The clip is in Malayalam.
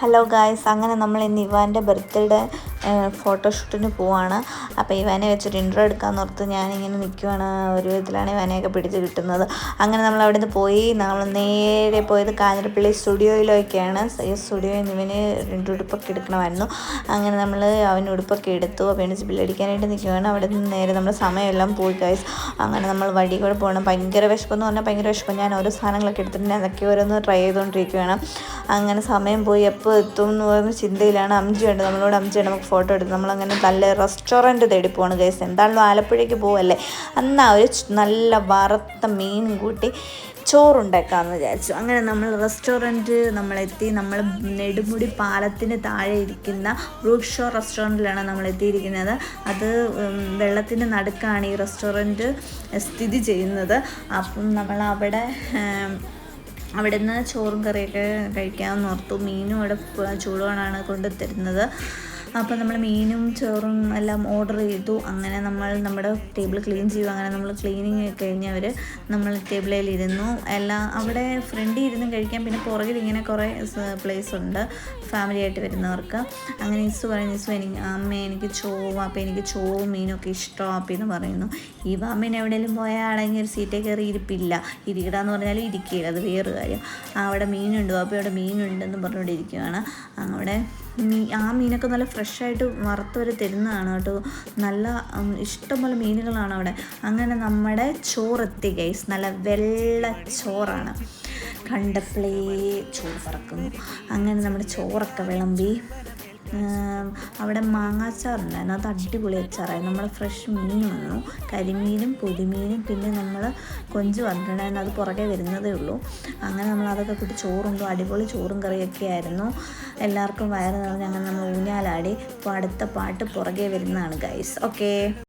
ഹലോ ഗായ്സ്, അങ്ങനെ നമ്മൾ ഇന്ന് ഇവാൻ്റെ ബർത്ത്ഡേ ഫോട്ടോഷൂട്ടിന് പോവാണ്. അപ്പോൾ ഇവാനെ വെച്ചൊരു ഇൻട്രോ എടുക്കാമെന്ന് ഓർത്ത് ഞാനിങ്ങനെ നിൽക്കുവാണ്. ഒരു വിധത്തിലാണ് ഇവാനെയൊക്കെ പിടിച്ച് കിട്ടുന്നത്. അങ്ങനെ നമ്മൾ അവിടെ നിന്ന് പോയി. നമ്മൾ നേരെ പോയത് കാഞ്ഞിരപ്പള്ളി സ്റ്റുഡിയോയിലേക്കാണ്. സ്റ്റുഡിയോയിൽ നിന്ന് ഇവന് 2 ഉടുപ്പൊക്കെ എടുക്കണമായിരുന്നു. അങ്ങനെ നമ്മൾ അവന് ഉടുപ്പൊക്കെ എടുത്തു. അപ്പോൾ എനിക്ക് ബില്ലടിക്കാനായിട്ട് നിൽക്കുകയാണ്. അവിടെ നിന്ന് നേരെ നമ്മൾ സമയമെല്ലാം പോയി ഗായ്സ്. അങ്ങനെ നമ്മൾ വഴി കൂടെ പോകണം. ഭയങ്കര വിശപ്പെന്ന് പറഞ്ഞാൽ ഭയങ്കര വിശപ്പം. ഞാൻ ഓരോ സാധനങ്ങളൊക്കെ എടുത്തിട്ടുണ്ട്. അതൊക്കെ ഓരോന്ന് ട്രൈ ചെയ്തുകൊണ്ടിരിക്കുകയാണ്. അങ്ങനെ സമയം പോയി. എപ്പോൾ എത്തും എന്ന് പറയുന്ന ചിന്തയിലാണ്. അമ്മച്ചിയുണ്ട്, നമ്മളോട് അമ്മച്ചിയുണ്ട്, നമുക്ക് ഫോട്ടോ എടുത്ത് നമ്മളങ്ങനെ നല്ല റെസ്റ്റോറൻറ്റ് തേടി പോവാണ് ഗൈസ്. എന്താണല്ലോ ആലപ്പുഴയ്ക്ക് പോവല്ലേ, അന്ന് ഒരു നല്ല വറുത്ത മീൻ കൂട്ടി ചോറുണ്ടാക്കാമെന്ന് വിചാരിച്ചു. അങ്ങനെ നമ്മൾ റെസ്റ്റോറൻറ്റ് നമ്മളെത്തി. നമ്മൾ നെടുമുടി പാലത്തിന് താഴെ ഇരിക്കുന്ന ബ്രൂക്ക് ഷോ റെസ്റ്റോറൻറ്റിലാണ് നമ്മൾ എത്തിയിരിക്കുന്നത്. അത് വെള്ളത്തിൻ്റെ നടുക്കാണ് ഈ റെസ്റ്റോറൻറ്റ് സ്ഥിതി ചെയ്യുന്നത്. അപ്പം നമ്മൾ അവിടെ നിന്ന് ചോറും കറിയൊക്കെ കഴിക്കാമെന്ന് ഓർത്തു. മീനും അവിടെ ചൂടുവാനാണ് കൊണ്ടു തരുന്നത്. അപ്പോൾ നമ്മൾ മീനും ചോറും എല്ലാം ഓർഡർ ചെയ്തു. അങ്ങനെ നമ്മൾ നമ്മുടെ ടേബിൾ ക്ലീൻ ചെയ്തു. അങ്ങനെ നമ്മൾ ക്ലീനിങ് കഴിഞ്ഞവർ നമ്മൾ ടേബിളിൽ ഇരുന്നു. എല്ലാം അവിടെ ഫ്രണ്ടിൽ ഇരുന്നും കഴിക്കാം. പിന്നെ പുറകിൽ ഇങ്ങനെ കുറേ പ്ലേസ് ഉണ്ട് ഫാമിലി ആയിട്ട് വരുന്നവർക്ക്. അങ്ങനെ ഇസു പറയുന്നു, എനിക്ക് അപ്പോൾ എനിക്ക് ചോറും മീനൊക്കെ ഇഷ്ടമാണ് അപ്പിന്ന് പറയുന്നു. ഈ വാമിന് എവിടെയെങ്കിലും പോയാൽ ആണെങ്കിൽ ഒരു സീറ്റേ കയറി ഇരിപ്പില്ല. ഇരിക്കടാന്ന് പറഞ്ഞാൽ ഇരിക്കുകയില്ല, അത് വേറൊരു കാര്യം. അവിടെ മീനുണ്ടോ, അപ്പോൾ അവിടെ മീനുണ്ടെന്ന് പറഞ്ഞുകൊണ്ടിരിക്കുകയാണ്. അവിടെ ആ മീനൊക്കെ നല്ല ഫ്രഷായിട്ട് വറുത്തവർ തരുന്നതാണ് കേട്ടോ. നല്ല ഇഷ്ടംപോലെ മീനുകളാണ് അവിടെ. അങ്ങനെ നമ്മുടെ ചോറെത്തി ഗൈസ്. നല്ല വെള്ള ചോറാണ്. കണ്ടപ്പോഴേ ചോറ് പറക്കുന്നു. അങ്ങനെ നമ്മുടെ ചോറൊക്കെ വിളമ്പി. അവിടെ മാങ്ങാച്ചാറുണ്ടായിരുന്നു. അത് അടിപൊളി അച്ചാറായി. നമ്മൾ ഫ്രഷ് മീൻ വന്നു, കരിമീനും പൊടിമീനും, പിന്നെ നമ്മൾ കൊഞ്ച് വന്നിട്ടുണ്ടായിരുന്നു. അത് പുറകെ വരുന്നതേ ഉള്ളൂ. അങ്ങനെ നമ്മൾ അതൊക്കെ കൂട്ടി ചോറുണ്ടോ. അടിപൊളി ചോറും കറിയൊക്കെ ആയിരുന്നു. എല്ലാവർക്കും വയറ് നിറഞ്ഞ് അങ്ങനെ നമ്മൾ ഊഞ്ഞാലാടി. ഇപ്പോൾ അടുത്ത പാട്ട് പുറകെ വരുന്നതാണ് ഗൈസ്. ഓക്കേ.